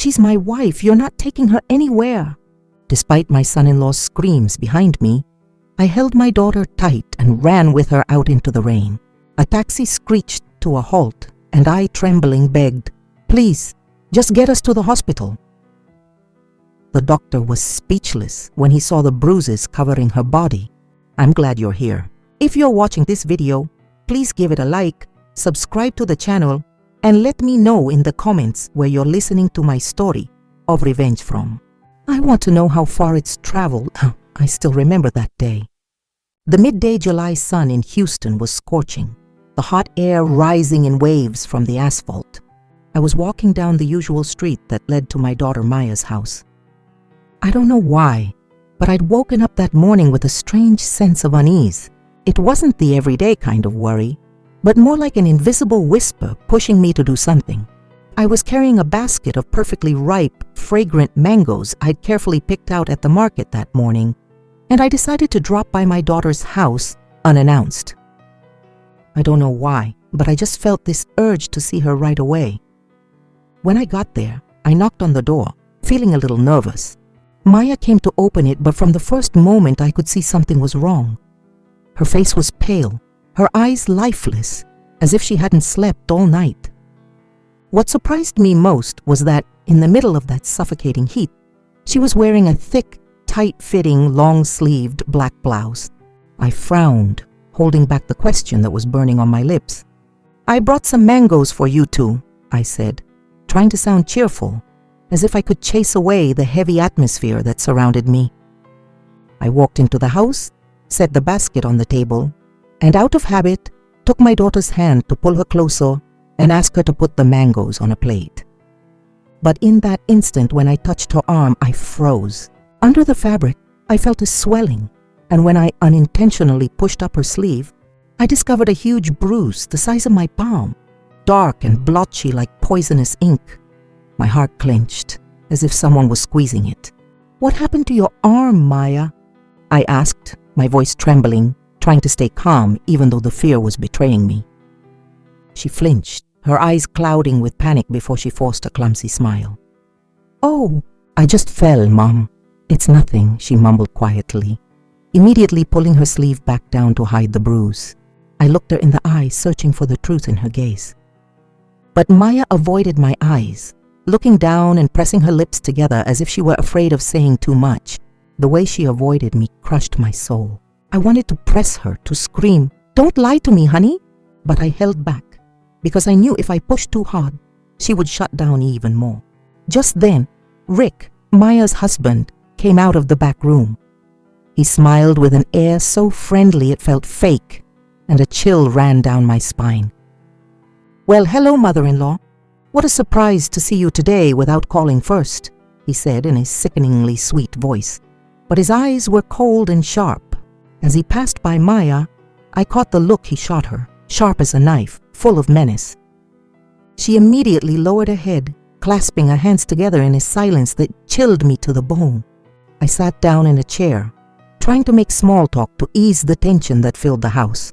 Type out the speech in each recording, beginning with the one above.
She's my wife. You're not taking her anywhere." Despite my son-in-law's screams behind me, I held my daughter tight and ran with her out into the rain. A taxi screeched to a halt, and I, trembling, begged, "Please, just get us to the hospital." The doctor was speechless when he saw the bruises covering her body. I'm glad you're here. If you're watching this video, please give it a like, subscribe to the channel, and let me know in the comments where you're listening to my story of revenge from. I want to know how far it's traveled. I still remember that day. The midday July sun in Houston was scorching, the hot air rising in waves from the asphalt. I was walking down the usual street that led to my daughter Maya's house. I don't know why, but I'd woken up that morning with a strange sense of unease. It wasn't the everyday kind of worry, but more like an invisible whisper pushing me to do something. I was carrying a basket of perfectly ripe, fragrant mangoes I'd carefully picked out at the market that morning, and I decided to drop by my daughter's house unannounced. I don't know why, but I just felt this urge to see her right away. When I got there, I knocked on the door, feeling a little nervous. Maya came to open it, but from the first moment I could see something was wrong. Her face was pale, her eyes lifeless, as if she hadn't slept all night. What surprised me most was that, in the middle of that suffocating heat, she was wearing a thick, tight-fitting, long-sleeved black blouse. I frowned, holding back the question that was burning on my lips. "I brought some mangoes for you two," I said, trying to sound cheerful, as if I could chase away the heavy atmosphere that surrounded me. I walked into the house, set the basket on the table, and out of habit, took my daughter's hand to pull her closer and ask her to put the mangoes on a plate. But in that instant when I touched her arm, I froze. Under the fabric, I felt a swelling, and when I unintentionally pushed up her sleeve, I discovered a huge bruise the size of my palm, dark and blotchy like poisonous ink. My heart clenched, as if someone was squeezing it. "What happened to your arm, Maya?" I asked, my voice trembling, trying to stay calm even though the fear was betraying me. She flinched, her eyes clouding with panic before she forced a clumsy smile. "Oh, I just fell, Mom. It's nothing," she mumbled quietly, immediately pulling her sleeve back down to hide the bruise. I looked her in the eye, searching for the truth in her gaze. But Maya avoided my eyes, looking down and pressing her lips together as if she were afraid of saying too much. The way she avoided me crushed my soul. I wanted to press her, to scream, "Don't lie to me, honey!" But I held back, because I knew if I pushed too hard, she would shut down even more. Just then, Rick, Maya's husband, came out of the back room. He smiled with an air so friendly it felt fake, and a chill ran down my spine. "Well, hello, mother-in-law. What a surprise to see you today without calling first," he said in a sickeningly sweet voice. But his eyes were cold and sharp. As he passed by Maya, I caught the look he shot her, sharp as a knife, full of menace. She immediately lowered her head, clasping her hands together in a silence that chilled me to the bone. I sat down in a chair, trying to make small talk to ease the tension that filled the house.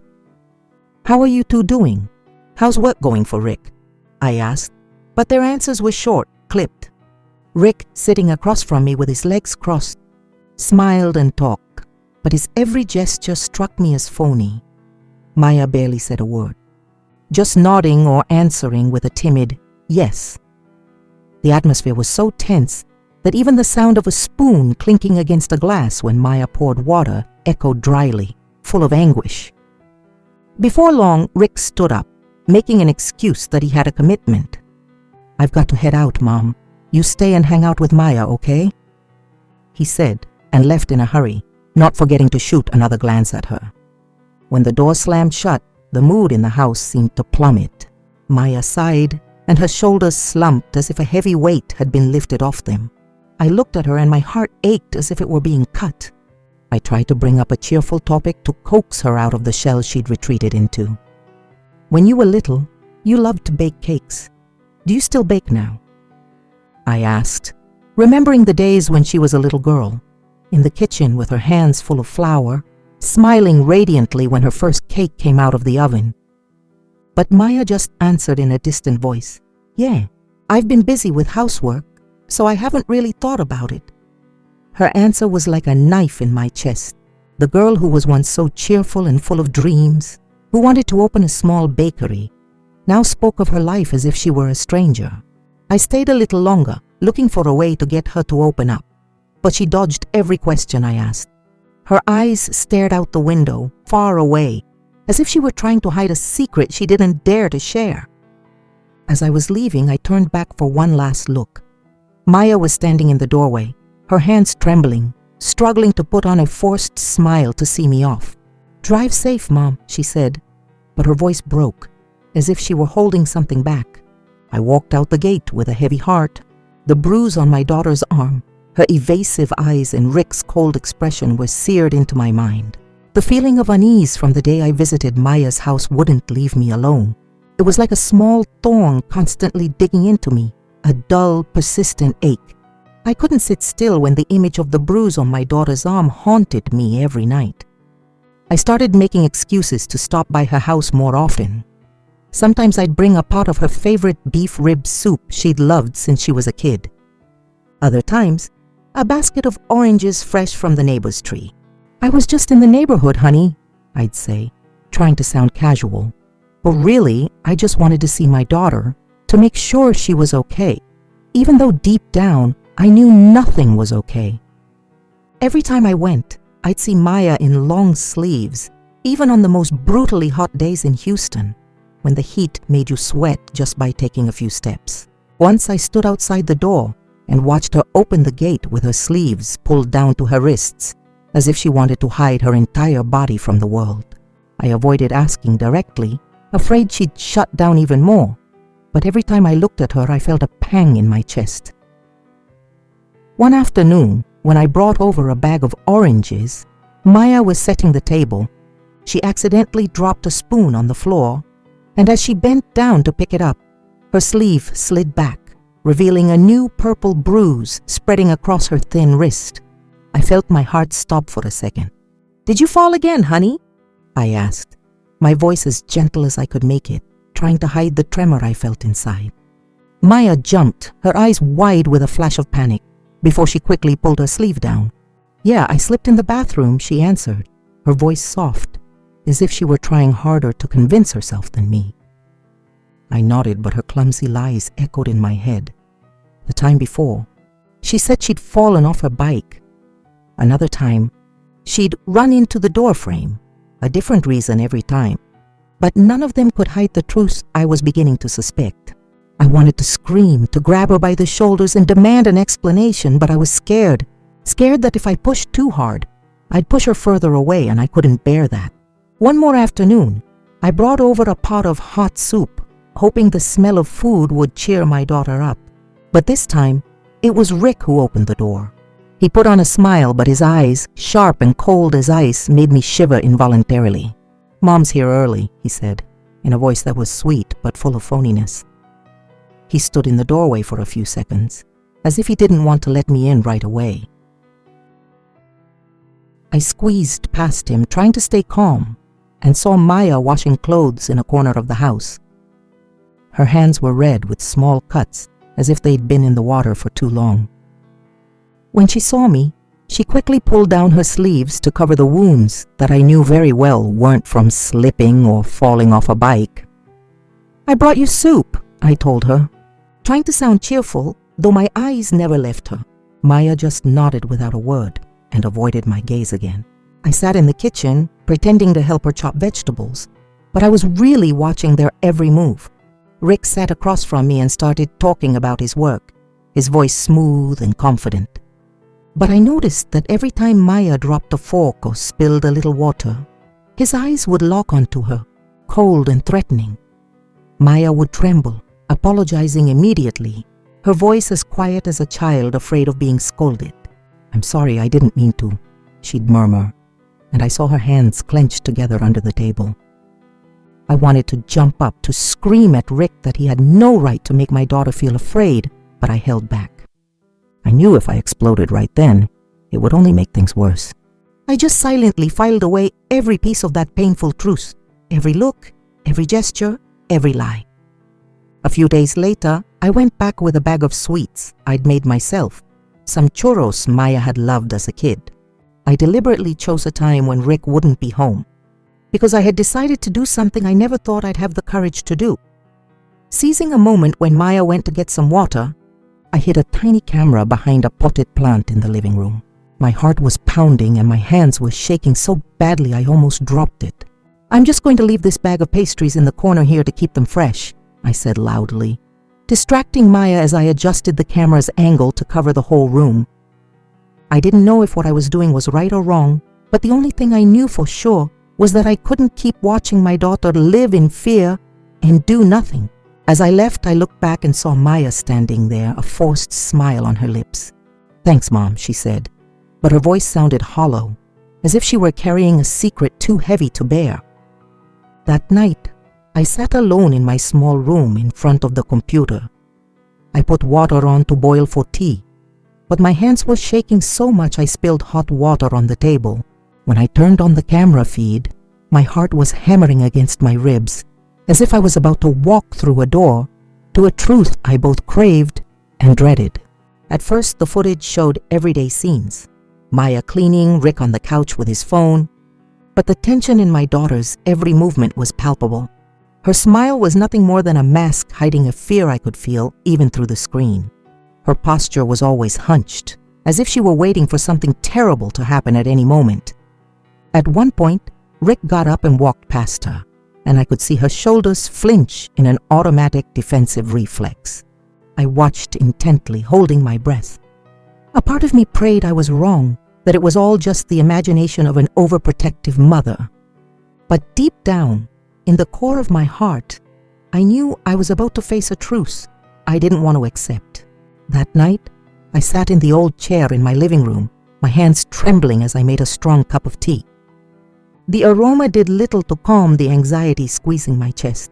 "How are you two doing? How's work going for Rick?" I asked, but their answers were short, clipped. Rick, sitting across from me with his legs crossed, smiled and talked, but his every gesture struck me as phony. Maya barely said a word, just nodding or answering with a timid yes. The atmosphere was so tense that even the sound of a spoon clinking against a glass when Maya poured water echoed dryly, full of anguish. Before long, Rick stood up, making an excuse that he had a commitment. "I've got to head out, Mom. You stay and hang out with Maya, okay?" he said, and left in a hurry, not forgetting to shoot another glance at her. When the door slammed shut, the mood in the house seemed to plummet. Maya sighed, and her shoulders slumped as if a heavy weight had been lifted off them. I looked at her and my heart ached as if it were being cut. I tried to bring up a cheerful topic to coax her out of the shell she'd retreated into. "When you were little, you loved to bake cakes. Do you still bake now?" I asked, remembering the days when she was a little girl, in the kitchen with her hands full of flour, smiling radiantly when her first cake came out of the oven. But Maya just answered in a distant voice, "Yeah, I've been busy with housework. so I haven't really thought about it." Her answer was like a knife in my chest. The girl who was once so cheerful and full of dreams, who wanted to open a small bakery, now spoke of her life as if she were a stranger. I stayed a little longer, looking for a way to get her to open up, but she dodged every question I asked. Her eyes stared out the window, far away, as if she were trying to hide a secret she didn't dare to share. As I was leaving, I turned back for one last look. Maya was standing in the doorway, her hands trembling, struggling to put on a forced smile to see me off. "Drive safe, Mom," she said, but her voice broke, as if she were holding something back. I walked out the gate with a heavy heart. The bruise on my daughter's arm, her evasive eyes, and Rick's cold expression were seared into my mind. The feeling of unease from the day I visited Maya's house wouldn't leave me alone. It was like a small thorn constantly digging into me, a dull, persistent ache. I couldn't sit still when the image of the bruise on my daughter's arm haunted me every night. I started making excuses to stop by her house more often. Sometimes I'd bring a pot of her favorite beef rib soup she'd loved since she was a kid. Other times, a basket of oranges fresh from the neighbor's tree. "I was just in the neighborhood, honey," I'd say, trying to sound casual. But really, I just wanted to see my daughter, to make sure she was okay, even though deep down, I knew nothing was okay. Every time I went, I'd see Maya in long sleeves, even on the most brutally hot days in Houston, when the heat made you sweat just by taking a few steps. Once I stood outside the door and watched her open the gate with her sleeves pulled down to her wrists, as if she wanted to hide her entire body from the world. I avoided asking directly, afraid she'd shut down even more, but every time I looked at her, I felt a pang in my chest. One afternoon, when I brought over a bag of oranges, Maya was setting the table. She accidentally dropped a spoon on the floor, and as she bent down to pick it up, her sleeve slid back, revealing a new purple bruise spreading across her thin wrist. I felt my heart stop for a second. "Did you fall again, honey?" I asked, my voice as gentle as I could make it, trying to hide the tremor I felt inside. Maya jumped, her eyes wide with a flash of panic, before she quickly pulled her sleeve down. "Yeah, I slipped in the bathroom," she answered, her voice soft, as if she were trying harder to convince herself than me. I nodded, but her clumsy lies echoed in my head. The time before, she said she'd fallen off her bike. Another time, she'd run into the doorframe, a different reason every time. But none of them could hide the truth I was beginning to suspect. I wanted to scream, to grab her by the shoulders and demand an explanation, but I was scared that if I pushed too hard, I'd push her further away, and I couldn't bear that. One more afternoon, I brought over a pot of hot soup, hoping the smell of food would cheer my daughter up. But this time, it was Rick who opened the door. He put on a smile, but his eyes, sharp and cold as ice, made me shiver involuntarily. "Mom's here early," he said, in a voice that was sweet but full of phoniness. He stood in the doorway for a few seconds, as if he didn't want to let me in right away. I squeezed past him, trying to stay calm, and saw Maya washing clothes in a corner of the house. Her hands were red with small cuts, as if they'd been in the water for too long. When she saw me, she quickly pulled down her sleeves to cover the wounds that I knew very well weren't from slipping or falling off a bike. "I brought you soup," I told her, trying to sound cheerful, though my eyes never left her. Maya just nodded without a word and avoided my gaze again. I sat in the kitchen, pretending to help her chop vegetables, but I was really watching their every move. Rick sat across from me and started talking about his work, his voice smooth and confident. But I noticed that every time Maya dropped a fork or spilled a little water, his eyes would lock onto her, cold and threatening. Maya would tremble, apologizing immediately, her voice as quiet as a child afraid of being scolded. "I'm sorry, I didn't mean to," she'd murmur, and I saw her hands clenched together under the table. I wanted to jump up, to scream at Rick that he had no right to make my daughter feel afraid, but I held back. I knew if I exploded right then, it would only make things worse. I just silently filed away every piece of that painful truth, every look, every gesture, every lie. A few days later, I went back with a bag of sweets I'd made myself, some churros Maya had loved as a kid. I deliberately chose a time when Rick wouldn't be home, because I had decided to do something I never thought I'd have the courage to do. Seizing a moment when Maya went to get some water, I hid a tiny camera behind a potted plant in the living room. My heart was pounding and my hands were shaking so badly I almost dropped it. "I'm just going to leave this bag of pastries in the corner here to keep them fresh," I said loudly, distracting Maya as I adjusted the camera's angle to cover the whole room. I didn't know if what I was doing was right or wrong, but the only thing I knew for sure was that I couldn't keep watching my daughter live in fear and do nothing. As I left, I looked back and saw Maya standing there, a forced smile on her lips. "Thanks, Mom," she said, but her voice sounded hollow, as if she were carrying a secret too heavy to bear. That night, I sat alone in my small room in front of the computer. I put water on to boil for tea, but my hands were shaking so much I spilled hot water on the table. When I turned on the camera feed, my heart was hammering against my ribs, as if I was about to walk through a door to a truth I both craved and dreaded. At first, the footage showed everyday scenes. Maya cleaning, Rick on the couch with his phone, but the tension in my daughter's every movement was palpable. Her smile was nothing more than a mask hiding a fear I could feel even through the screen. Her posture was always hunched, as if she were waiting for something terrible to happen at any moment. At one point, Rick got up and walked past her, and I could see her shoulders flinch in an automatic defensive reflex. I watched intently, holding my breath. A part of me prayed I was wrong, that it was all just the imagination of an overprotective mother. But deep down, in the core of my heart, I knew I was about to face a truth I didn't want to accept. That night, I sat in the old chair in my living room, my hands trembling as I made a strong cup of tea. The aroma did little to calm the anxiety squeezing my chest.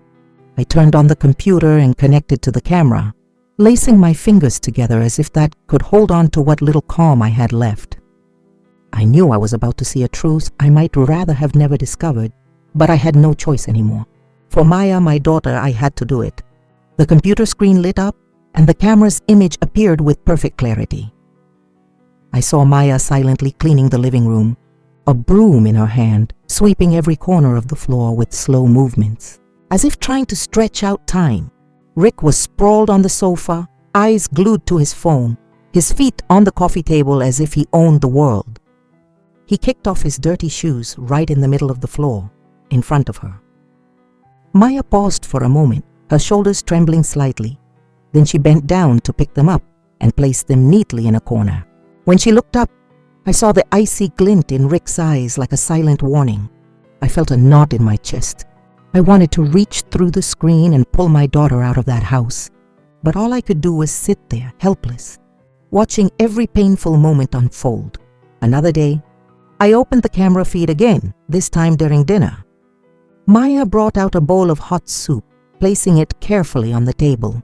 I turned on the computer and connected to the camera, lacing my fingers together as if that could hold on to what little calm I had left. I knew I was about to see a truth I might rather have never discovered, but I had no choice anymore. For Maya, my daughter, I had to do it. The computer screen lit up, and the camera's image appeared with perfect clarity. I saw Maya silently cleaning the living room, a broom in her hand, sweeping every corner of the floor with slow movements, as if trying to stretch out time. Rick was sprawled on the sofa, eyes glued to his phone, his feet on the coffee table as if he owned the world. He kicked off his dirty shoes right in the middle of the floor, in front of her. Maya paused for a moment, her shoulders trembling slightly. Then she bent down to pick them up and place them neatly in a corner. When she looked up, I saw the icy glint in Rick's eyes like a silent warning. I felt a knot in my chest. I wanted to reach through the screen and pull my daughter out of that house, but all I could do was sit there, helpless, watching every painful moment unfold. Another day, I opened the camera feed again, this time during dinner. Maya brought out a bowl of hot soup, placing it carefully on the table.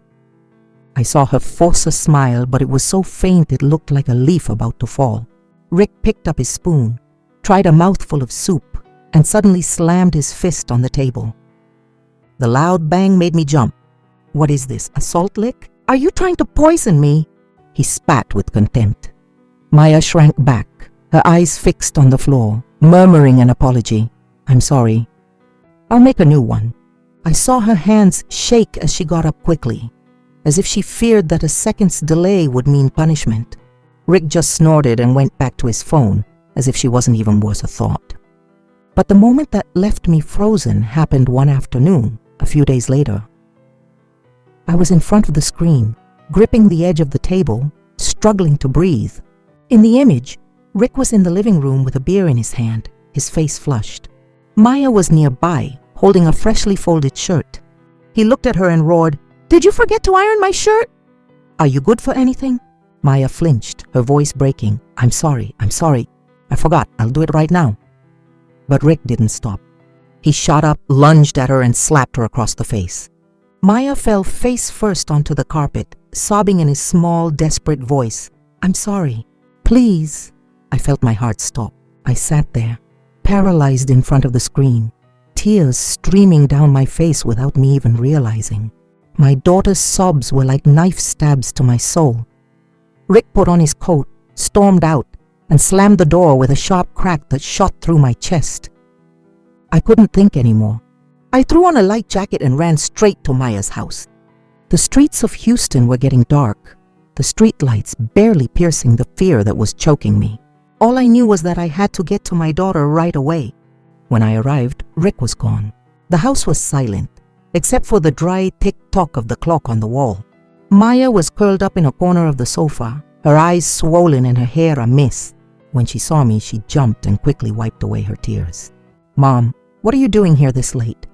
I saw her force a smile, but it was so faint it looked like a leaf about to fall. Rick picked up his spoon, tried a mouthful of soup, and suddenly slammed his fist on the table. The loud bang made me jump. "What is this, a salt lick? Are you trying to poison me?" He spat with contempt. Maya shrank back, her eyes fixed on the floor, murmuring an apology. "I'm sorry. I'll make a new one." I saw her hands shake as she got up quickly, as if she feared that a second's delay would mean punishment. Rick just snorted and went back to his phone, as if she wasn't even worth a thought. But the moment that left me frozen happened one afternoon, a few days later. I was in front of the screen, gripping the edge of the table, struggling to breathe. In the image, Rick was in the living room with a beer in his hand, his face flushed. Maya was nearby, holding a freshly folded shirt. He looked at her and roared, "Did you forget to iron my shirt? Are you good for anything?" Maya flinched, her voice breaking. I'm sorry. I forgot. I'll do it right now." But Rick didn't stop. He shot up, lunged at her, and slapped her across the face. Maya fell face first onto the carpet, sobbing in his small, desperate voice. "I'm sorry. Please." I felt my heart stop. I sat there, paralyzed in front of the screen, tears streaming down my face without me even realizing. My daughter's sobs were like knife stabs to my soul. Rick put on his coat, stormed out, and slammed the door with a sharp crack that shot through my chest. I couldn't think anymore. I threw on a light jacket and ran straight to Maya's house. The streets of Houston were getting dark, the streetlights barely piercing the fear that was choking me. All I knew was that I had to get to my daughter right away. When I arrived, Rick was gone. The house was silent, except for the dry tick-tock of the clock on the wall. Maya was curled up in a corner of the sofa, her eyes swollen and her hair a mist. When she saw me, she jumped and quickly wiped away her tears. "Mom, what are you doing here this late?"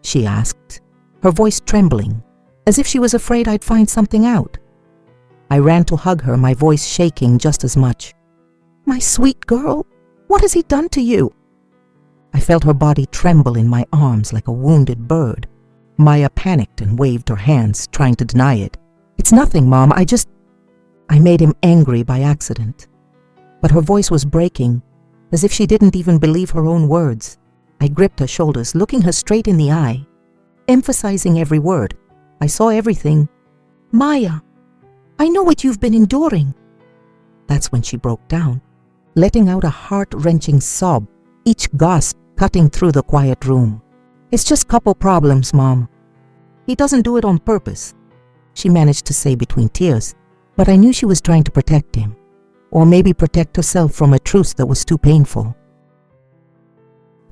she asked, her voice trembling, as if she was afraid I'd find something out. I ran to hug her, my voice shaking just as much. "My sweet girl, what has he done to you?" I felt her body tremble in my arms like a wounded bird. Maya panicked and waved her hands, trying to deny it. "It's nothing, Mom, I made him angry by accident." But her voice was breaking, as if she didn't even believe her own words. I gripped her shoulders, looking her straight in the eye, emphasizing every word. I saw everything. "Maya, I know what you've been enduring." That's when she broke down, letting out a heart-wrenching sob, each gasp cutting through the quiet room. "It's just couple problems, Mom. He doesn't do it on purpose," she managed to say between tears, but I knew she was trying to protect him, or maybe protect herself from a truth that was too painful.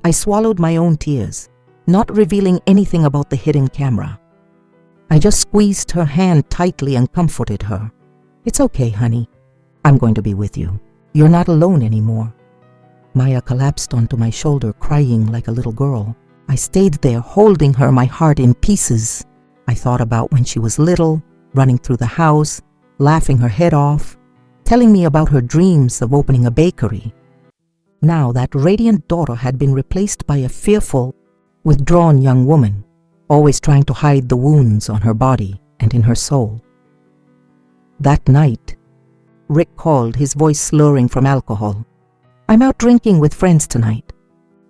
I swallowed my own tears, not revealing anything about the hidden camera. I just squeezed her hand tightly and comforted her. "It's okay, honey. I'm going to be with you. You're not alone anymore." Maya collapsed onto my shoulder, crying like a little girl. I stayed there, holding her, my heart in pieces. I thought about when she was little, running through the house, laughing her head off, telling me about her dreams of opening a bakery. Now that radiant daughter had been replaced by a fearful, withdrawn young woman, always trying to hide the wounds on her body and in her soul. That night, Rick called, his voice slurring from alcohol. "I'm out drinking with friends tonight."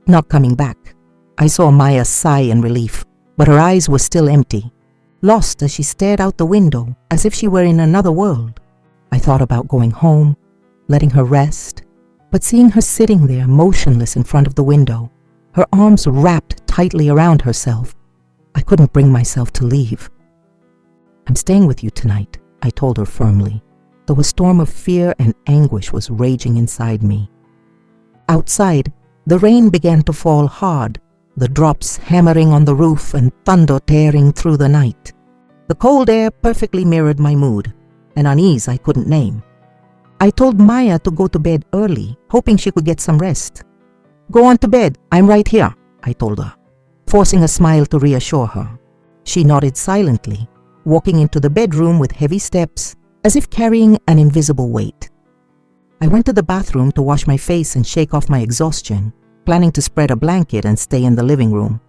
Not coming back. I saw Maya sigh in relief, but her eyes were still empty, lost as she stared out the window as if she were in another world. I thought about going home, letting her rest, but seeing her sitting there motionless in front of the window, her arms wrapped tightly around herself, I couldn't bring myself to leave. "I'm staying with you tonight," I told her firmly, though a storm of fear and anguish was raging inside me. Outside, the rain began to fall hard, the drops hammering on the roof and thunder tearing through the night. The cold air perfectly mirrored my mood, an unease I couldn't name. I told Maya to go to bed early, hoping she could get some rest. "Go on to bed, I'm right here," I told her, forcing a smile to reassure her. She nodded silently, walking into the bedroom with heavy steps, as if carrying an invisible weight. I went to the bathroom to wash my face and shake off my exhaustion, planning to spread a blanket and stay in the living room.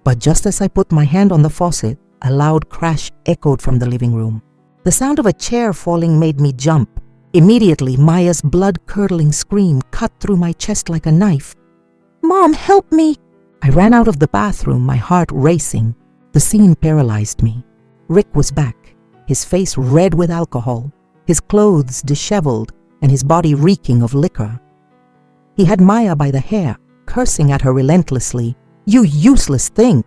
But just as I put my hand on the faucet, a loud crash echoed from the living room. The sound of a chair falling made me jump. Immediately, Maya's blood-curdling scream cut through my chest like a knife. "Mom, help me!" I ran out of the bathroom, my heart racing. The scene paralyzed me. Rick was back, his face red with alcohol, his clothes disheveled, and his body reeking of liquor. He had Maya by the hair, cursing at her relentlessly. "You useless thing!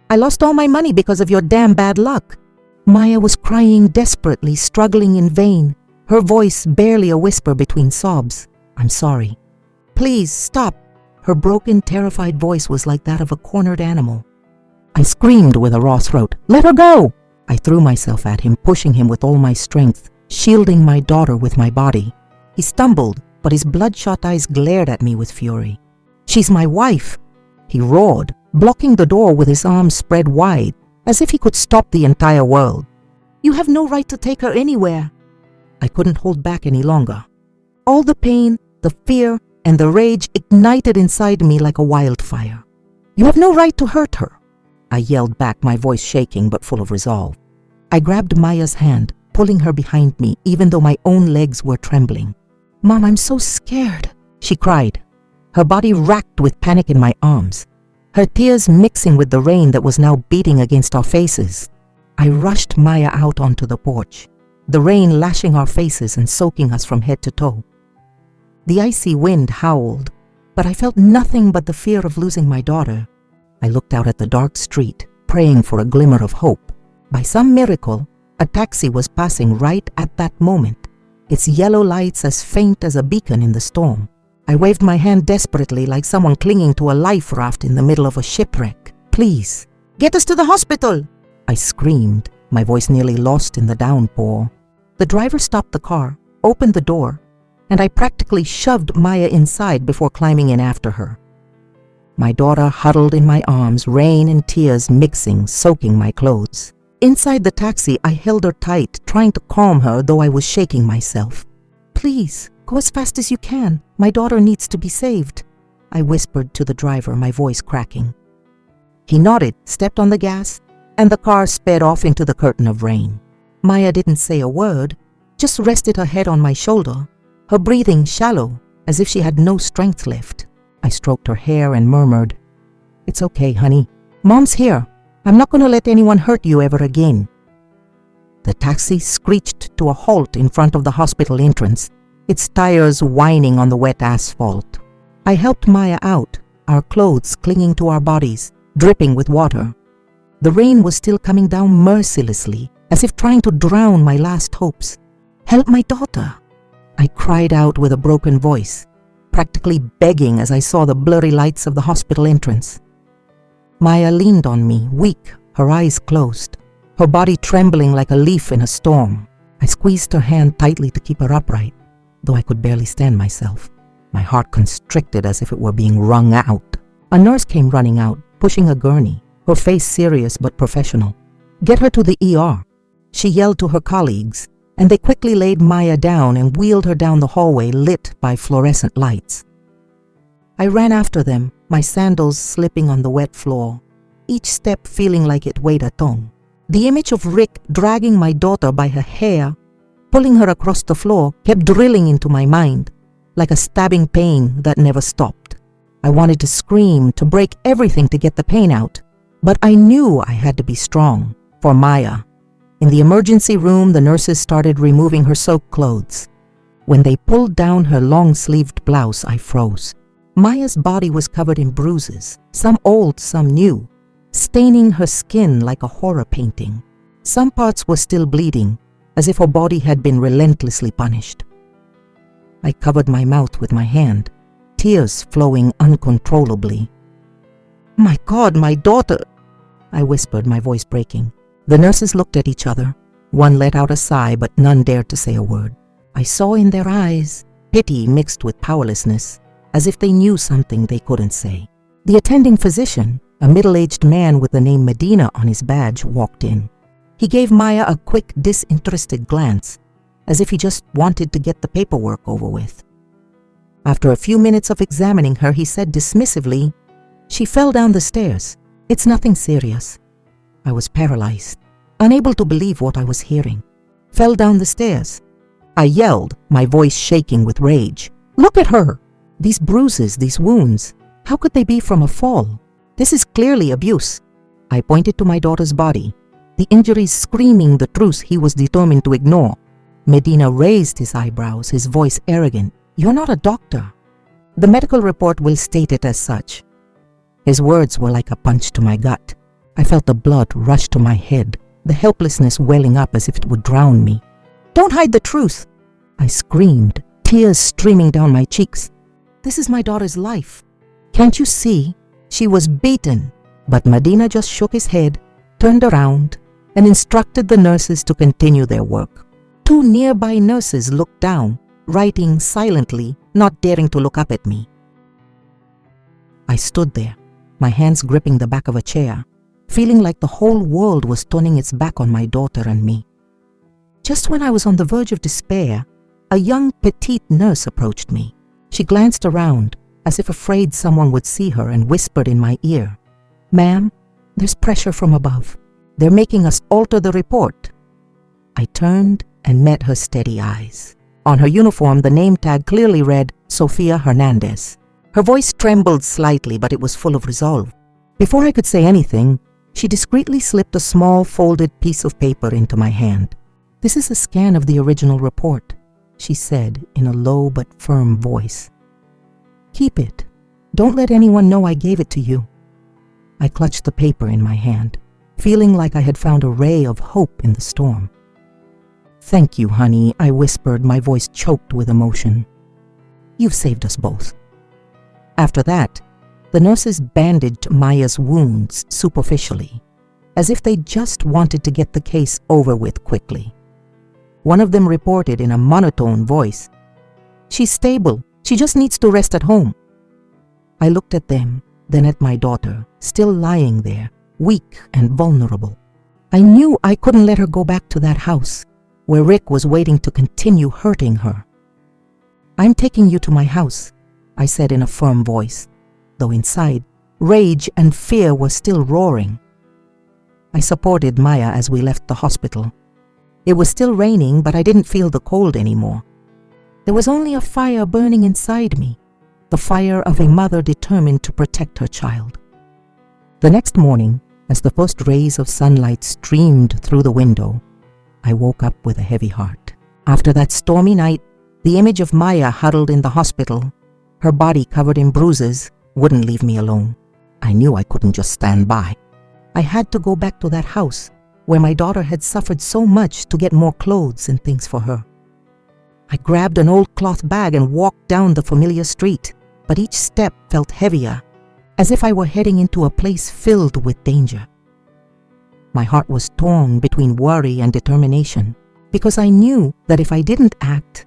I lost all my money because of your damn bad luck." Maya was crying desperately, struggling in vain, her voice barely a whisper between sobs. "I'm sorry. Please, stop." Her broken, terrified voice was like that of a cornered animal. I screamed with a raw throat, "Let her go!" I threw myself at him, pushing him with all my strength, shielding my daughter with my body. He stumbled, but his bloodshot eyes glared at me with fury. "She's my wife!" He roared, blocking the door with his arms spread wide, as if he could stop the entire world. "You have no right to take her anywhere." I couldn't hold back any longer. All the pain, the fear, and the rage ignited inside me like a wildfire. "You have no right to hurt her," I yelled back, my voice shaking but full of resolve. I grabbed Maya's hand, pulling her behind me even though my own legs were trembling. "Mom, I'm so scared," she cried, her body racked with panic in my arms, her tears mixing with the rain that was now beating against our faces. I rushed Maya out onto the porch, the rain lashing our faces and soaking us from head to toe. The icy wind howled, but I felt nothing but the fear of losing my daughter. I looked out at the dark street, praying for a glimmer of hope. By some miracle, a taxi was passing right at that moment, its yellow lights as faint as a beacon in the storm. I waved my hand desperately like someone clinging to a life raft in the middle of a shipwreck. "Please, get us to the hospital!" I screamed, my voice nearly lost in the downpour. The driver stopped the car, opened the door, and I practically shoved Maya inside before climbing in after her. My daughter huddled in my arms, rain and tears mixing, soaking my clothes. Inside the taxi, I held her tight, trying to calm her, though I was shaking myself. "Please, go as fast as you can. My daughter needs to be saved," I whispered to the driver, my voice cracking. He nodded, stepped on the gas, and the car sped off into the curtain of rain. Maya didn't say a word, just rested her head on my shoulder, her breathing shallow, as if she had no strength left. I stroked her hair and murmured, "It's okay, honey. Mom's here. I'm not going to let anyone hurt you ever again." The taxi screeched to a halt in front of the hospital entrance, its tires whining on the wet asphalt. I helped Maya out, our clothes clinging to our bodies, dripping with water. The rain was still coming down mercilessly, as if trying to drown my last hopes. "Help my daughter!" I cried out with a broken voice, practically begging as I saw the blurry lights of the hospital entrance. Maya leaned on me, weak, her eyes closed, her body trembling like a leaf in a storm. I squeezed her hand tightly to keep her upright, though I could barely stand myself, my heart constricted as if it were being wrung out. A nurse came running out, pushing a gurney, her face serious but professional. "Get her to the ER," she yelled to her colleagues, and they quickly laid Maya down and wheeled her down the hallway lit by fluorescent lights. I ran after them, my sandals slipping on the wet floor, each step feeling like it weighed a ton. The image of Rick dragging my daughter by her hair, pulling her across the floor, kept drilling into my mind, like a stabbing pain that never stopped. I wanted to scream, to break everything to get the pain out, but I knew I had to be strong, for Maya. In the emergency room, the nurses started removing her soaked clothes. When they pulled down her long-sleeved blouse, I froze. Maya's body was covered in bruises, some old, some new, staining her skin like a horror painting. Some parts were still bleeding, as if her body had been relentlessly punished. I covered my mouth with my hand, tears flowing uncontrollably. "My God, my daughter!" I whispered, my voice breaking. The nurses looked at each other. One let out a sigh, but none dared to say a word. I saw in their eyes pity mixed with powerlessness, as if they knew something they couldn't say. The attending physician, a middle-aged man with the name Medina on his badge, walked in. He gave Maya a quick, disinterested glance, as if he just wanted to get the paperwork over with. After a few minutes of examining her, he said dismissively, "She fell down the stairs. It's nothing serious." I was paralyzed, unable to believe what I was hearing. "Fell down the stairs?" I yelled, my voice shaking with rage. "Look at her! These bruises, these wounds, how could they be from a fall? This is clearly abuse." I pointed to my daughter's body, the injuries screaming the truth he was determined to ignore. Medina raised his eyebrows, his voice arrogant. "You're not a doctor. The medical report will state it as such." His words were like a punch to my gut. I felt the blood rush to my head, the helplessness welling up as if it would drown me. "Don't hide the truth!" I screamed, tears streaming down my cheeks. "This is my daughter's life. Can't you see? She was beaten." But Medina just shook his head, turned around, and instructed the nurses to continue their work. Two nearby nurses looked down, writing silently, not daring to look up at me. I stood there, my hands gripping the back of a chair, feeling like the whole world was turning its back on my daughter and me. Just when I was on the verge of despair, a young petite nurse approached me. She glanced around, as if afraid someone would see her, and whispered in my ear, "Ma'am, there's pressure from above. They're making us alter the report." I turned and met her steady eyes. On her uniform, the name tag clearly read Sofia Hernandez. Her voice trembled slightly, but it was full of resolve. Before I could say anything, She discreetly slipped a small folded piece of paper into my hand. "This is a scan of the original report," she said in a low but firm voice. "Keep it. Don't let anyone know I gave it to you." I clutched the paper in my hand, feeling like I had found a ray of hope in the storm. "Thank you, honey," I whispered, my voice choked with emotion. "You've saved us both." After that, the nurses bandaged Maya's wounds superficially, as if they just wanted to get the case over with quickly. One of them reported in a monotone voice, "She's stable. She just needs to rest at home." I looked at them, then at my daughter, still lying there, weak and vulnerable. I knew I couldn't let her go back to that house, where Rick was waiting to continue hurting her. "I'm taking you to my house," I said in a firm voice, though inside, rage and fear were still roaring. I supported Maya as we left the hospital. It was still raining, but I didn't feel the cold anymore. There was only a fire burning inside me, the fire of a mother determined to protect her child. The next morning, as the first rays of sunlight streamed through the window, I woke up with a heavy heart. After that stormy night, the image of Maya huddled in the hospital, her body covered in bruises, wouldn't leave me alone. I knew I couldn't just stand by. I had to go back to that house where my daughter had suffered so much to get more clothes and things for her. I grabbed an old cloth bag and walked down the familiar street, but each step felt heavier, as if I were heading into a place filled with danger. My heart was torn between worry and determination, because I knew that if I didn't act,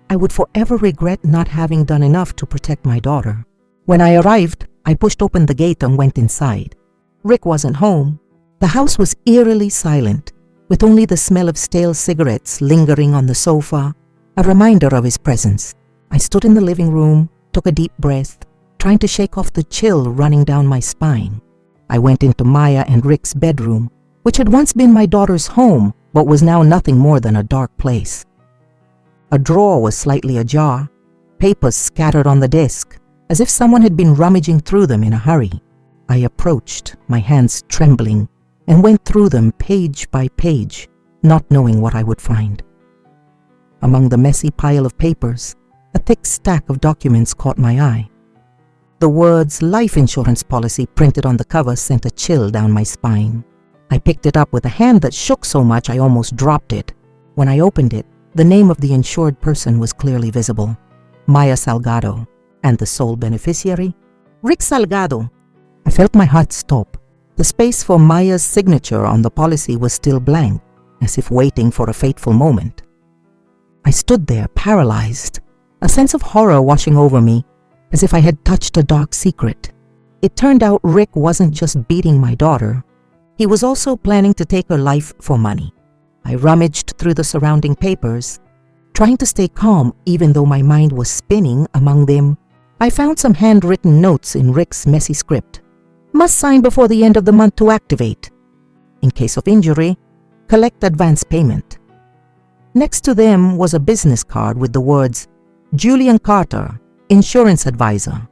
I would forever regret not having done enough to protect my daughter. When I arrived, I pushed open the gate and went inside. Rick wasn't home. The house was eerily silent, with only the smell of stale cigarettes lingering on the sofa, a reminder of his presence. I stood in the living room, took a deep breath, trying to shake off the chill running down my spine. I went into Maya and Rick's bedroom, which had once been my daughter's home, but was now nothing more than a dark place. A drawer was slightly ajar, papers scattered on the desk, as if someone had been rummaging through them in a hurry. I approached, my hands trembling, and went through them page by page, not knowing what I would find. Among the messy pile of papers, a thick stack of documents caught my eye. The words "life insurance policy" printed on the cover sent a chill down my spine. I picked it up with a hand that shook so much I almost dropped it. When I opened it, the name of the insured person was clearly visible, Maya Salgado, and the sole beneficiary, Rick Salgado. I felt my heart stop. The space for Maya's signature on the policy was still blank, as if waiting for a fateful moment. I stood there, paralyzed, a sense of horror washing over me, as if I had touched a dark secret. It turned out Rick wasn't just beating my daughter. He was also planning to take her life for money. I rummaged through the surrounding papers, trying to stay calm even though my mind was spinning. Among them, I found some handwritten notes in Rick's messy script. Must sign before the end of the month to activate. In case of injury, collect advance payment. Next to them was a business card with the words, Julian Carter, Insurance Advisor.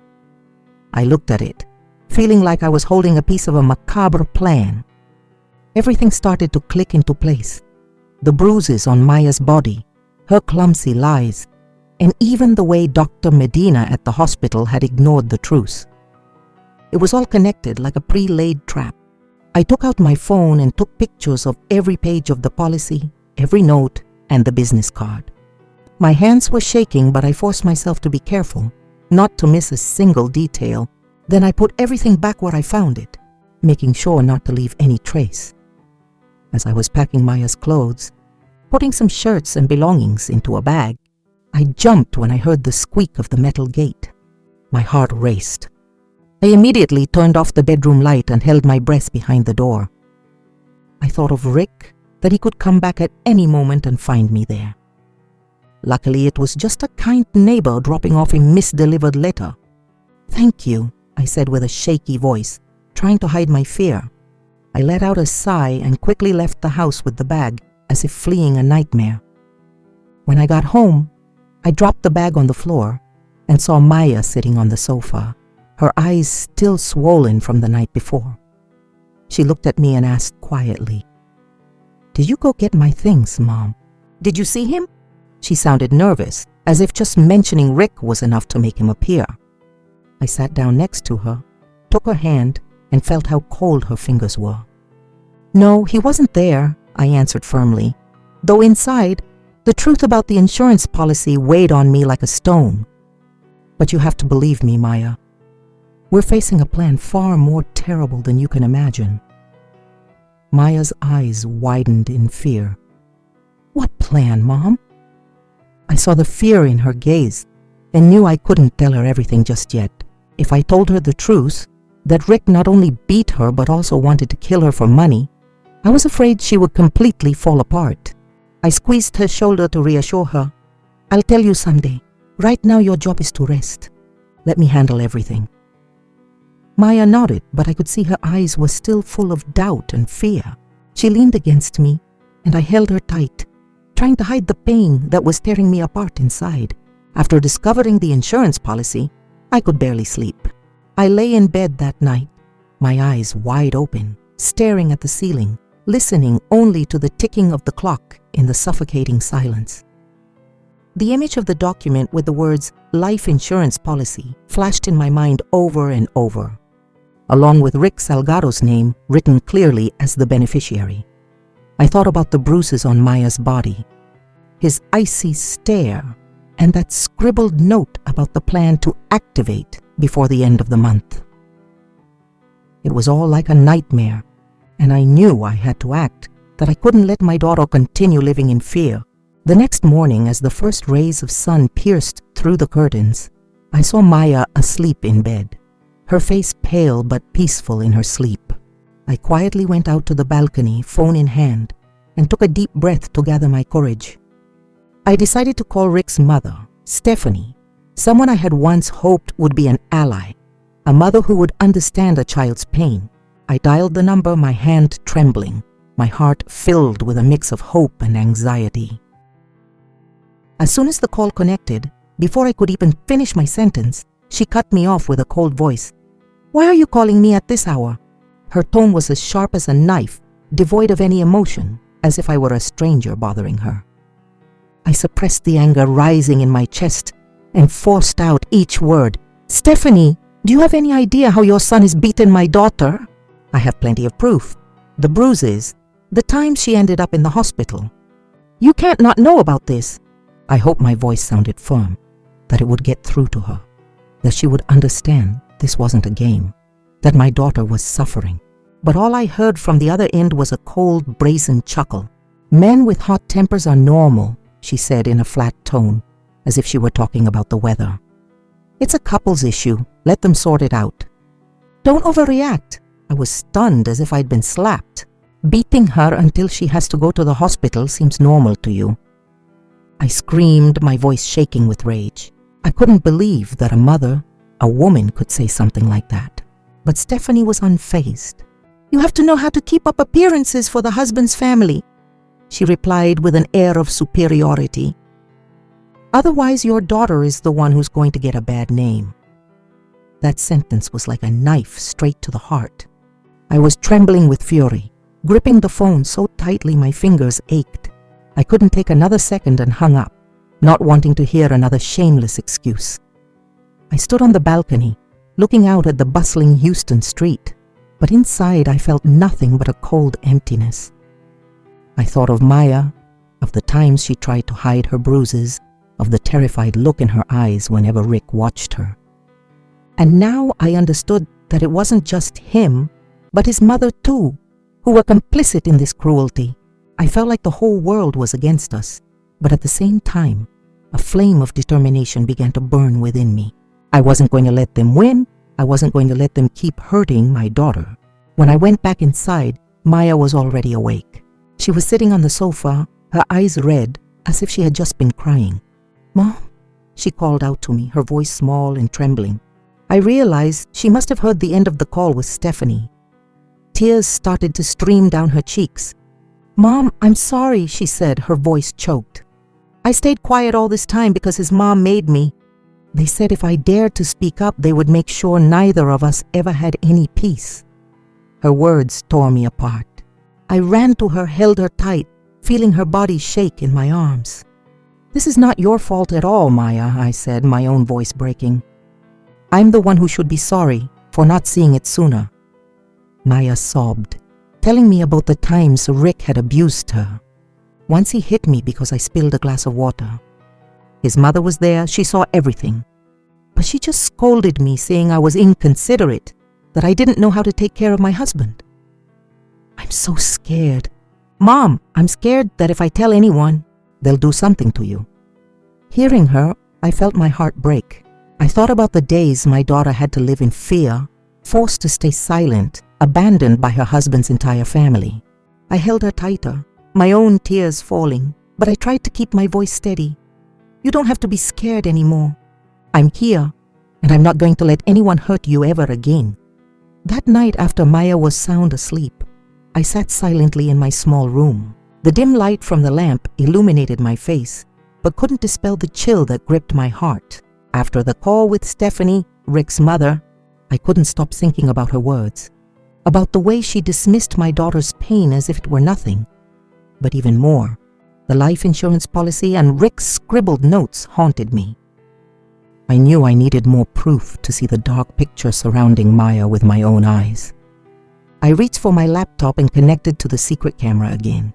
I looked at it, feeling like I was holding a piece of a macabre plan. Everything started to click into place. The bruises on Maya's body, her clumsy lies, and even the way Dr. Medina at the hospital had ignored the truth. It was all connected like a pre-laid trap. I took out my phone and took pictures of every page of the policy, every note, and the business card. My hands were shaking, but I forced myself to be careful, not to miss a single detail. Then I put everything back where I found it, making sure not to leave any trace. As I was packing Maya's clothes, putting some shirts and belongings into a bag, I jumped when I heard the squeak of the metal gate. My heart raced. I immediately turned off the bedroom light and held my breath behind the door. I thought of Rick, that he could come back at any moment and find me there. Luckily, it was just a kind neighbor dropping off a misdelivered letter. "Thank you," I said with a shaky voice, trying to hide my fear. I let out a sigh and quickly left the house with the bag, as if fleeing a nightmare. When I got home, I dropped the bag on the floor and saw Maya sitting on the sofa, her eyes still swollen from the night before. She looked at me and asked quietly, "Did you go get my things, Mom? Did you see him?" She sounded nervous, as if just mentioning Rick was enough to make him appear. I sat down next to her, took her hand, and felt how cold her fingers were. "No, he wasn't there," I answered firmly, though inside, the truth about the insurance policy weighed on me like a stone. "But you have to believe me, Maya. We're facing a plan far more terrible than you can imagine." Maya's eyes widened in fear. "What plan, Mom?" I saw the fear in her gaze and knew I couldn't tell her everything just yet. If I told her the truth, that Rick not only beat her but also wanted to kill her for money, I was afraid she would completely fall apart. I squeezed her shoulder to reassure her. "I'll tell you someday. Right now your job is to rest. Let me handle everything." Maya nodded, but I could see her eyes were still full of doubt and fear. She leaned against me, and I held her tight, trying to hide the pain that was tearing me apart inside. After discovering the insurance policy, I could barely sleep. I lay in bed that night, my eyes wide open, staring at the ceiling, listening only to the ticking of the clock in the suffocating silence. The image of the document with the words "life insurance policy" flashed in my mind over and over, along with Rick Salgado's name written clearly as the beneficiary. I thought about the bruises on Maya's body, his icy stare, and that scribbled note about the plan to activate before the end of the month. It was all like a nightmare, and I knew I had to act, that I couldn't let my daughter continue living in fear. The next morning, as the first rays of sun pierced through the curtains, I saw Maya asleep in bed, her face pale but peaceful in her sleep. I quietly went out to the balcony, phone in hand, and took a deep breath to gather my courage. I decided to call Rick's mother, Stephanie, someone I had once hoped would be an ally, a mother who would understand a child's pain. I dialed the number, my hand trembling, my heart filled with a mix of hope and anxiety. As soon as the call connected, before I could even finish my sentence, she cut me off with a cold voice. "Why are you calling me at this hour?" Her tone was as sharp as a knife, devoid of any emotion, as if I were a stranger bothering her. I suppressed the anger rising in my chest and forced out each word. "Stephanie, do you have any idea how your son has beaten my daughter?" "I have plenty of proof. The bruises, the time she ended up in the hospital." "You can't not know about this." I hoped my voice sounded firm, that it would get through to her, that she would understand this wasn't a game, that my daughter was suffering. But all I heard from the other end was a cold, brazen chuckle. "Men with hot tempers are normal," she said in a flat tone, as if she were talking about the weather. "It's a couple's issue. Let them sort it out." "Don't overreact." I was stunned as if I'd been slapped. "Beating her until she has to go to the hospital seems normal to you." I screamed, my voice shaking with rage. I couldn't believe that a mother, a woman, could say something like that. But Stephanie was unfazed. "You have to know how to keep up appearances for the husband's family," she replied with an air of superiority. "Otherwise, your daughter is the one who's going to get a bad name." That sentence was like a knife straight to the heart. I was trembling with fury, gripping the phone so tightly my fingers ached. I couldn't take another second and hung up, not wanting to hear another shameless excuse. I stood on the balcony, looking out at the bustling Houston street, but inside I felt nothing but a cold emptiness. I thought of Maya, of the times she tried to hide her bruises, of the terrified look in her eyes whenever Rick watched her. And now I understood that it wasn't just him, but his mother too, who were complicit in this cruelty. I felt like the whole world was against us, but at the same time, a flame of determination began to burn within me. I wasn't going to let them win. I wasn't going to let them keep hurting my daughter. When I went back inside, Maya was already awake. She was sitting on the sofa, her eyes red, as if she had just been crying. "Mom," she called out to me, her voice small and trembling. I realized she must have heard the end of the call with Stephanie. Tears started to stream down her cheeks. "Mom, I'm sorry," she said, her voice choked. "I stayed quiet all this time because his mom made me. They said if I dared to speak up, they would make sure neither of us ever had any peace." Her words tore me apart. I ran to her, held her tight, feeling her body shake in my arms. "This is not your fault at all, Maya," I said, my own voice breaking. "I'm the one who should be sorry for not seeing it sooner." Maya sobbed, telling me about the times Rick had abused her. Once he hit me because I spilled a glass of water. His mother was there, she saw everything. But she just scolded me, saying I was inconsiderate, that I didn't know how to take care of my husband. "I'm so scared. Mom, I'm scared that if I tell anyone, they'll do something to you." Hearing her, I felt my heart break. I thought about the days my daughter had to live in fear, forced to stay silent, abandoned by her husband's entire family. I held her tighter, my own tears falling, but I tried to keep my voice steady. "You don't have to be scared anymore. I'm here, and I'm not going to let anyone hurt you ever again." That night, after Maya was sound asleep, I sat silently in my small room. The dim light from the lamp illuminated my face, but couldn't dispel the chill that gripped my heart. After the call with Stephanie, Rick's mother, I couldn't stop thinking about her words, about the way she dismissed my daughter's pain as if it were nothing. But even more, the life insurance policy and Rick's scribbled notes haunted me. I knew I needed more proof to see the dark picture surrounding Maya with my own eyes. I reached for my laptop and connected to the secret camera again,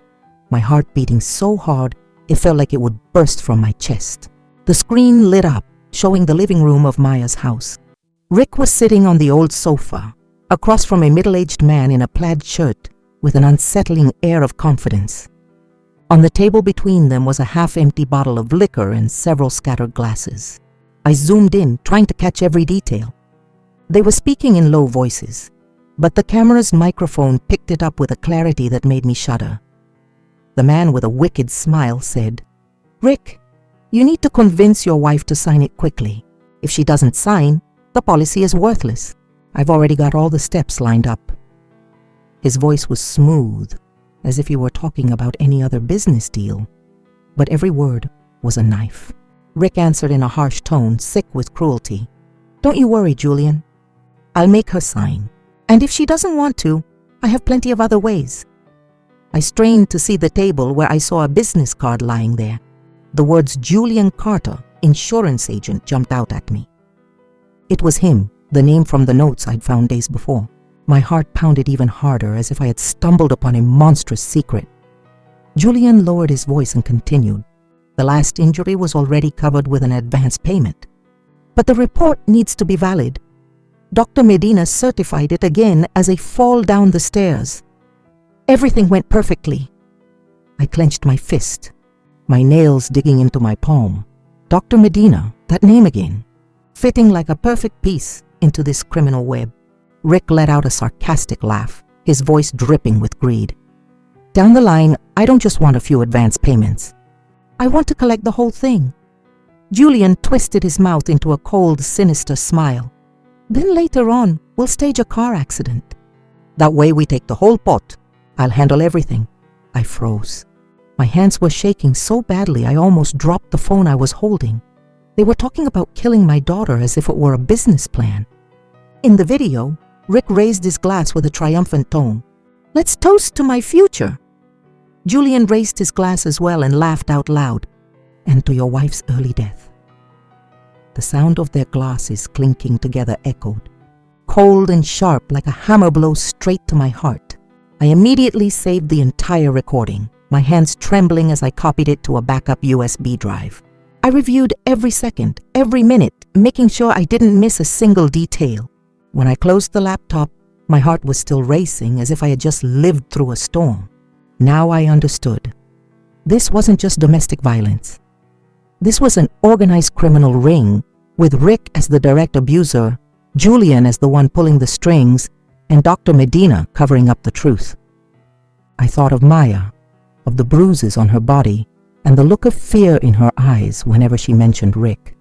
my heart beating so hard it felt like it would burst from my chest. The screen lit up, showing the living room of Maya's house. Rick was sitting on the old sofa, across from a middle-aged man in a plaid shirt with an unsettling air of confidence. On the table between them was a half-empty bottle of liquor and several scattered glasses. I zoomed in, trying to catch every detail. They were speaking in low voices, but the camera's microphone picked it up with a clarity that made me shudder. The man with a wicked smile said, "Rick, you need to convince your wife to sign it quickly. If she doesn't sign, the policy is worthless. I've already got all the steps lined up." His voice was smooth, as if he were talking about any other business deal, but every word was a knife. Rick answered in a harsh tone, sick with cruelty. "Don't you worry, Julian. I'll make her sign. And if she doesn't want to, I have plenty of other ways." I strained to see the table where I saw a business card lying there. The words Julian Carter, insurance agent, jumped out at me. It was him, the name from the notes I'd found days before. My heart pounded even harder, as if I had stumbled upon a monstrous secret. Julian lowered his voice and continued. The last injury was already covered with an advance payment. But the report needs to be valid. Dr. Medina certified it again as a fall down the stairs. Everything went perfectly. I clenched my fist, my nails digging into my palm. Dr. Medina, that name again, fitting like a perfect piece into this criminal web. Rick let out a sarcastic laugh, his voice dripping with greed. "Down the line, I don't just want a few advance payments. I want to collect the whole thing." Julian twisted his mouth into a cold, sinister smile. "Then later on, we'll stage a car accident. That way we take the whole pot. I'll handle everything." I froze. My hands were shaking so badly I almost dropped the phone I was holding. They were talking about killing my daughter as if it were a business plan. In the video, Rick raised his glass with a triumphant tone. "Let's toast to my future." Julian raised his glass as well and laughed out loud. "And to your wife's early death." The sound of their glasses clinking together echoed, cold and sharp like a hammer blow straight to my heart. I immediately saved the entire recording, my hands trembling as I copied it to a backup USB drive. I reviewed every second, every minute, making sure I didn't miss a single detail. When I closed the laptop, my heart was still racing as if I had just lived through a storm. Now I understood. This wasn't just domestic violence. This was an organized criminal ring, with Rick as the direct abuser, Julian as the one pulling the strings, and Dr. Medina covering up the truth. I thought of Maya, of the bruises on her body, and the look of fear in her eyes whenever she mentioned Rick.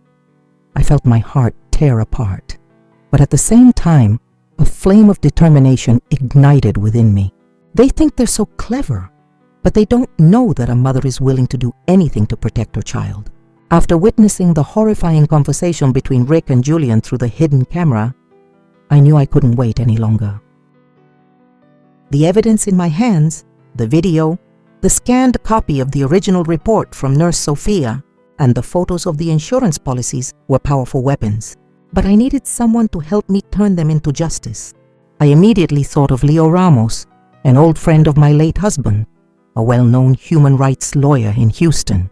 I felt my heart tear apart, but at the same time, a flame of determination ignited within me. They think they're so clever, but they don't know that a mother is willing to do anything to protect her child. After witnessing the horrifying conversation between Rick and Julian through the hidden camera, I knew I couldn't wait any longer. The evidence in my hands, the video, the scanned copy of the original report from Nurse Sophia, and the photos of the insurance policies were powerful weapons. But I needed someone to help me turn them into justice. I immediately thought of Leo Ramos, an old friend of my late husband, a well-known human rights lawyer in Houston.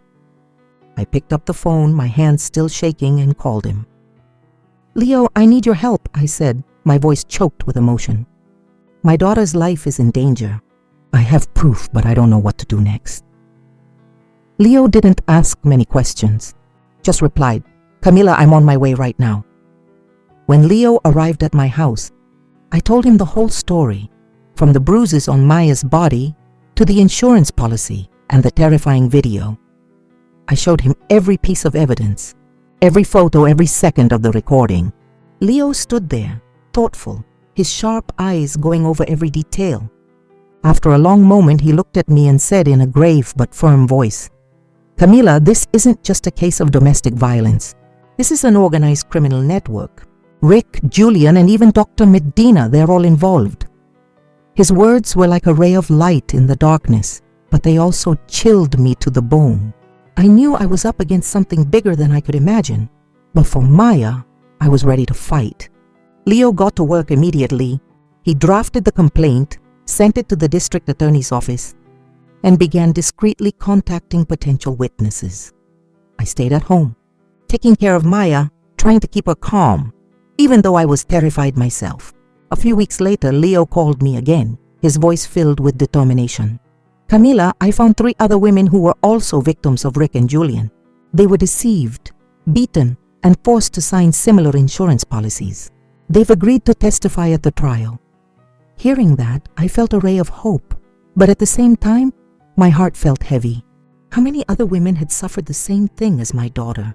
I picked up the phone, my hands still shaking, and called him. "Leo, I need your help," I said, my voice choked with emotion. "My daughter's life is in danger. I have proof, but I don't know what to do next." Leo didn't ask many questions, just replied, "Camila, I'm on my way right now." When Leo arrived at my house, I told him the whole story, from the bruises on Maya's body to the insurance policy and the terrifying video. I showed him every piece of evidence, every photo, every second of the recording. Leo stood there, thoughtful, his sharp eyes going over every detail. After a long moment, he looked at me and said in a grave but firm voice, "Camila, this isn't just a case of domestic violence. This is an organized criminal network. Rick, Julian, and even Dr. Medina, they're all involved." His words were like a ray of light in the darkness, but they also chilled me to the bone. I knew I was up against something bigger than I could imagine, but for Maya, I was ready to fight. Leo got to work immediately. He drafted the complaint, sent it to the district attorney's office, and began discreetly contacting potential witnesses. I stayed at home, taking care of Maya, trying to keep her calm, even though I was terrified myself. A few weeks later, Leo called me again, his voice filled with determination. "Camila, I found 3 other women who were also victims of Rick and Julian. They were deceived, beaten, and forced to sign similar insurance policies. They've agreed to testify at the trial." Hearing that, I felt a ray of hope, but at the same time, my heart felt heavy. How many other women had suffered the same thing as my daughter?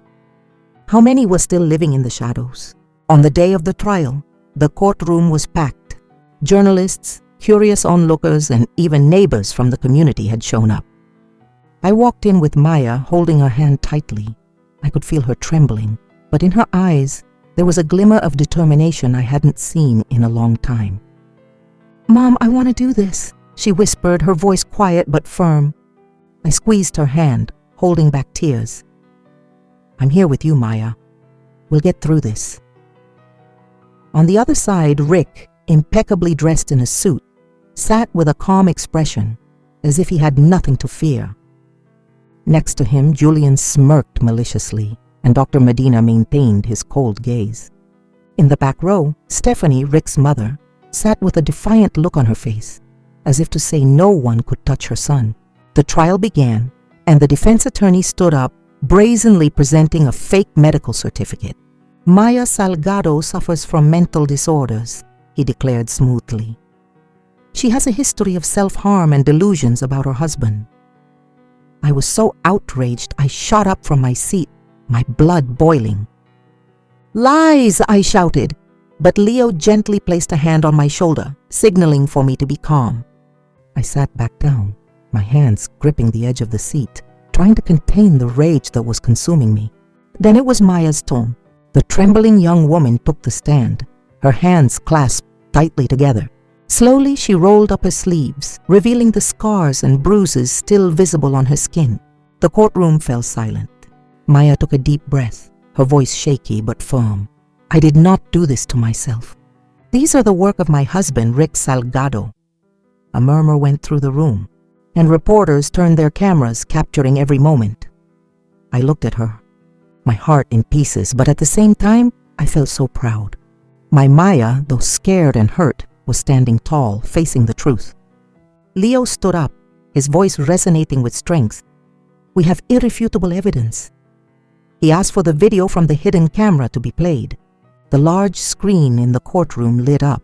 How many were still living in the shadows? On the day of the trial, the courtroom was packed. Journalists, curious onlookers, and even neighbors from the community had shown up. I walked in with Maya, holding her hand tightly. I could feel her trembling, but in her eyes, there was a glimmer of determination I hadn't seen in a long time. "Mom, I want to do this," she whispered, her voice quiet but firm. I squeezed her hand, holding back tears. "I'm here with you, Maya. We'll get through this." On the other side, Rick, impeccably dressed in a suit, sat with a calm expression, as if he had nothing to fear. Next to him, Julian smirked maliciously, and Dr. Medina maintained his cold gaze. In the back row, Stephanie, Rick's mother, sat with a defiant look on her face, as if to say no one could touch her son. The trial began, and the defense attorney stood up, brazenly presenting a fake medical certificate. "Maya Salgado suffers from mental disorders," he declared smoothly. "She has a history of self-harm and delusions about her husband." I was so outraged I shot up from my seat, my blood boiling. "Lies!" I shouted, but Leo gently placed a hand on my shoulder, signaling for me to be calm. I sat back down, my hands gripping the edge of the seat, trying to contain the rage that was consuming me. Then it was Maya's turn. The trembling young woman took the stand, her hands clasped tightly together. Slowly, she rolled up her sleeves, revealing the scars and bruises still visible on her skin. The courtroom fell silent. Maya took a deep breath, her voice shaky but firm. "I did not do this to myself. These are the work of my husband, Rick Salgado." A murmur went through the room, and reporters turned their cameras, capturing every moment. I looked at her, my heart in pieces, but at the same time, I felt so proud. My Maya, though scared and hurt, was standing tall, facing the truth. Leo stood up, his voice resonating with strength. "We have irrefutable evidence." He asked for the video from the hidden camera to be played. The large screen in the courtroom lit up,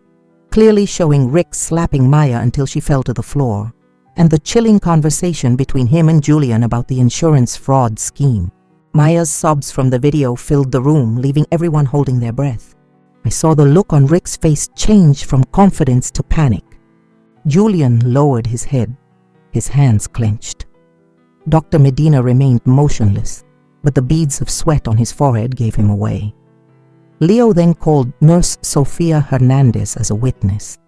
clearly showing Rick slapping Maya until she fell to the floor, and the chilling conversation between him and Julian about the insurance fraud scheme. Maya's sobs from the video filled the room, leaving everyone holding their breath. I saw the look on Rick's face change from confidence to panic. Julian lowered his head, his hands clenched. Dr. Medina remained motionless, but the beads of sweat on his forehead gave him away. Leo then called Nurse Sofia Hernandez as a witness.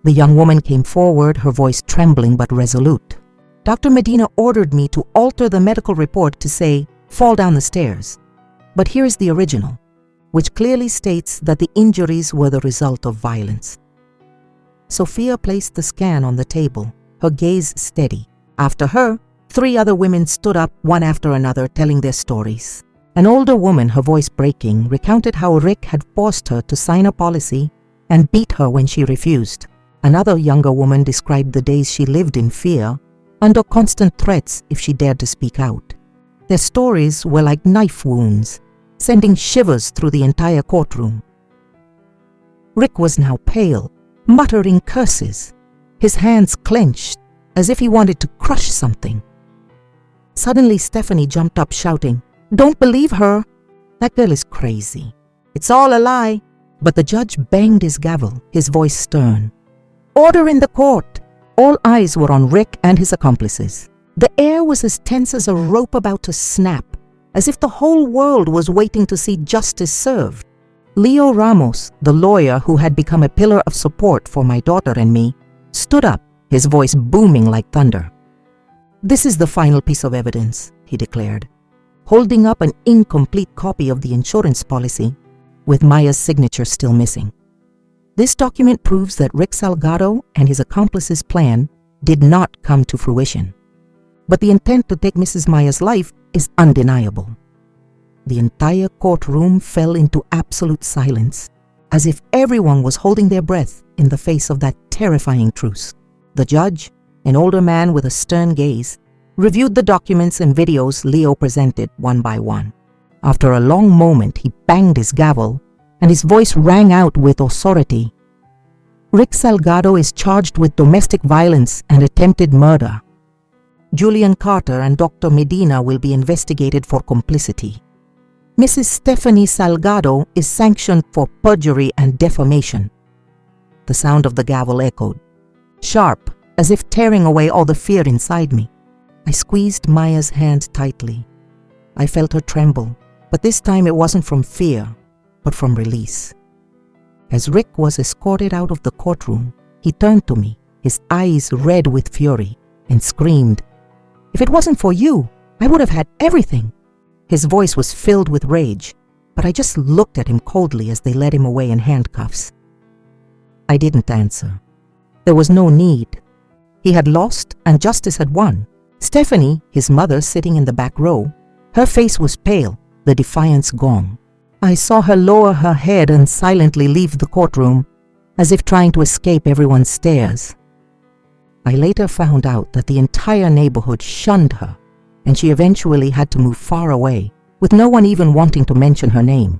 The young woman came forward, her voice trembling but resolute. Dr. Medina ordered me to alter the medical report to say, "fall down the stairs." But here is the original, which clearly states that the injuries were the result of violence. Sophia placed the scan on the table, her gaze steady. After her, 3 other women stood up, one after another, telling their stories. An older woman, her voice breaking, recounted how Rick had forced her to sign a policy and beat her when she refused. Another younger woman described the days she lived in fear, under constant threats if she dared to speak out. Their stories were like knife wounds, sending shivers through the entire courtroom. Rick was now pale, muttering curses, his hands clenched as if he wanted to crush something. Suddenly, Stephanie jumped up shouting, "Don't believe her! That girl is crazy. It's all a lie." But the judge banged his gavel, his voice stern. "Order in the court!" All eyes were on Rick and his accomplices. The air was as tense as a rope about to snap, as if the whole world was waiting to see justice served. Leo Ramos, the lawyer who had become a pillar of support for my daughter and me, stood up, his voice booming like thunder. "This is the final piece of evidence," he declared, holding up an incomplete copy of the insurance policy, with Maya's signature still missing. "This document proves that Rick Salgado and his accomplices' plan did not come to fruition. But the intent to take Mrs. Maya's life is undeniable." The entire courtroom fell into absolute silence, as if everyone was holding their breath in the face of that terrifying truth. The judge, an older man with a stern gaze, reviewed the documents and videos Leo presented one by one. After a long moment, he banged his gavel, and his voice rang out with authority. "Rick Salgado is charged with domestic violence and attempted murder. Julian Carter and Dr. Medina will be investigated for complicity. Mrs. Stephanie Salgado is sanctioned for perjury and defamation." The sound of the gavel echoed, sharp, as if tearing away all the fear inside me. I squeezed Maya's hand tightly. I felt her tremble, but this time it wasn't from fear, but from release. As Rick was escorted out of the courtroom, he turned to me, his eyes red with fury, and screamed, "If it wasn't for you, I would have had everything." His voice was filled with rage, but I just looked at him coldly as they led him away in handcuffs. I didn't answer. There was no need. He had lost and justice had won. Stephanie, his mother, sitting in the back row, her face was pale, the defiance gone. I saw her lower her head and silently leave the courtroom, as if trying to escape everyone's stares. I later found out that the entire neighborhood shunned her, and she eventually had to move far away, with no one even wanting to mention her name.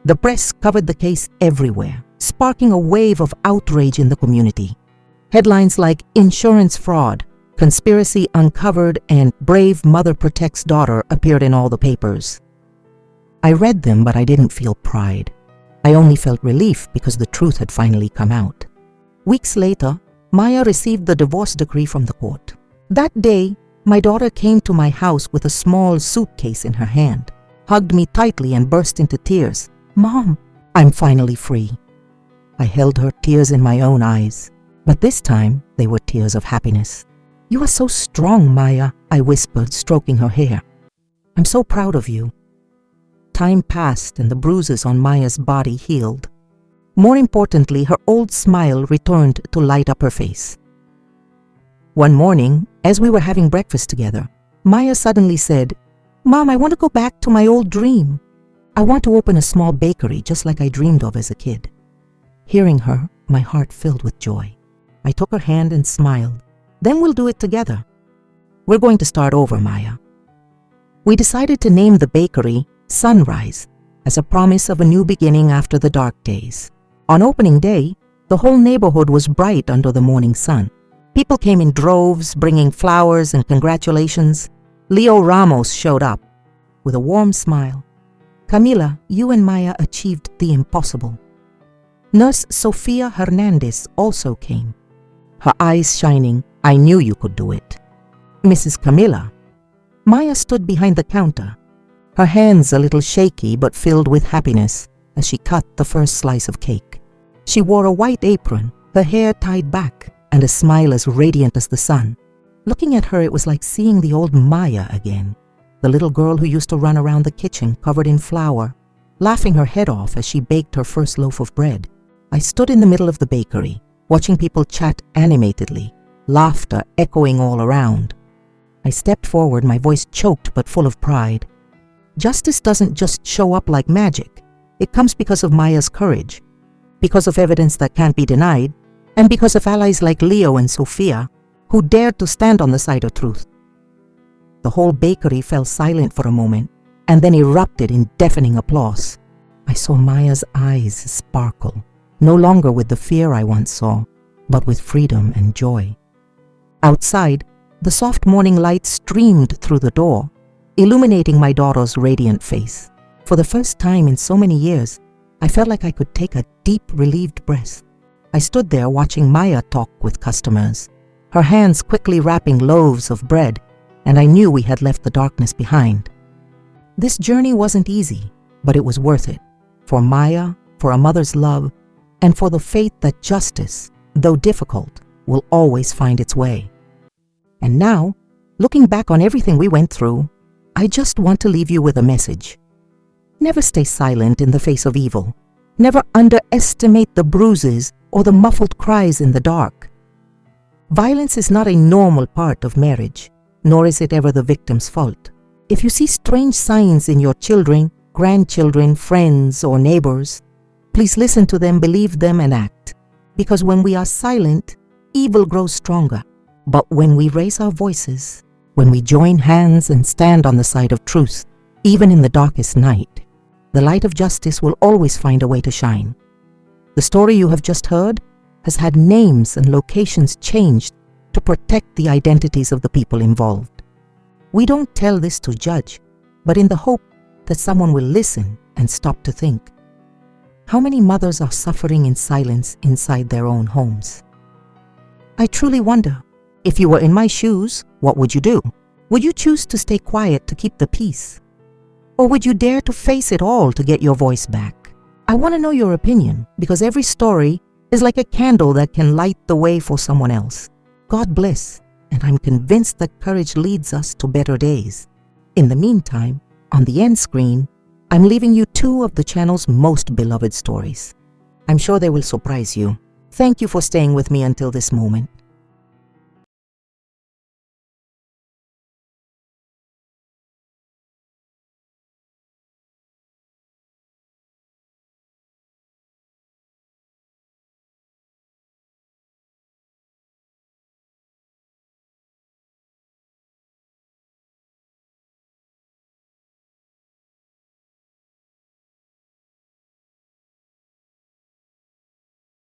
The press covered the case everywhere, sparking a wave of outrage in the community. Headlines like "Insurance Fraud," "Conspiracy Uncovered," and "Brave Mother Protects Daughter" appeared in all the papers. I read them, but I didn't feel pride. I only felt relief because the truth had finally come out. Weeks later, Maya received the divorce decree from the court. That day, my daughter came to my house with a small suitcase in her hand, hugged me tightly and burst into tears. "Mom, I'm finally free." I held her, tears in my own eyes, but this time they were tears of happiness. "You are so strong, Maya," I whispered, stroking her hair. "I'm so proud of you." Time passed and the bruises on Maya's body healed. More importantly, her old smile returned to light up her face. One morning, as we were having breakfast together, Maya suddenly said, "Mom, I want to go back to my old dream. I want to open a small bakery just like I dreamed of as a kid." Hearing her, my heart filled with joy. I took her hand and smiled. "Then we'll do it together. We're going to start over, Maya." We decided to name the bakery Sunrise, as a promise of a new beginning after the dark days. On opening day, the whole neighborhood was bright under the morning sun. People came in droves, bringing flowers and congratulations. Leo Ramos showed up with a warm smile. "Camila, you and Maya achieved the impossible." Nurse Sofia Hernandez also came, her eyes shining. "I knew you could do it." "Mrs. Camila." Maya stood behind the counter, her hands a little shaky but filled with happiness as she cut the first slice of cake. She wore a white apron, her hair tied back, and a smile as radiant as the sun. Looking at her, it was like seeing the old Maya again, the little girl who used to run around the kitchen covered in flour, laughing her head off as she baked her first loaf of bread. I stood in the middle of the bakery, watching people chat animatedly, laughter echoing all around. I stepped forward, my voice choked but full of pride. Justice doesn't just show up like magic. It comes because of Maya's courage, because of evidence that can't be denied, and because of allies like Leo and Sophia, who dared to stand on the side of truth. The whole bakery fell silent for a moment, and then erupted in deafening applause. I saw Maya's eyes sparkle, no longer with the fear I once saw, but with freedom and joy. Outside, the soft morning light streamed through the door, illuminating my daughter's radiant face. For the first time in so many years, I felt like I could take a deep, relieved breath. I stood there watching Maya talk with customers, her hands quickly wrapping loaves of bread, and I knew we had left the darkness behind. This journey wasn't easy, but it was worth it. For Maya, for a mother's love, and for the faith that justice, though difficult, will always find its way. And now, looking back on everything we went through, I just want to leave you with a message. Never stay silent in the face of evil. Never underestimate the bruises or the muffled cries in the dark. Violence is not a normal part of marriage, nor is it ever the victim's fault. If you see strange signs in your children, grandchildren, friends, or neighbors, please listen to them, believe them, and act. Because when we are silent, evil grows stronger. But when we raise our voices, when we join hands and stand on the side of truth, even in the darkest night, the light of justice will always find a way to shine. The story you have just heard has had names and locations changed to protect the identities of the people involved. We don't tell this to judge, but in the hope that someone will listen and stop to think. How many mothers are suffering in silence inside their own homes? I truly wonder, if you were in my shoes, what would you do? Would you choose to stay quiet to keep the peace? Or would you dare to face it all to get your voice back? I want to know your opinion, because every story is like a candle that can light the way for someone else. God bless, and I'm convinced that courage leads us to better days. In the meantime, on the end screen, I'm leaving you 2 of the channel's most beloved stories. I'm sure they will surprise you. Thank you for staying with me until this moment.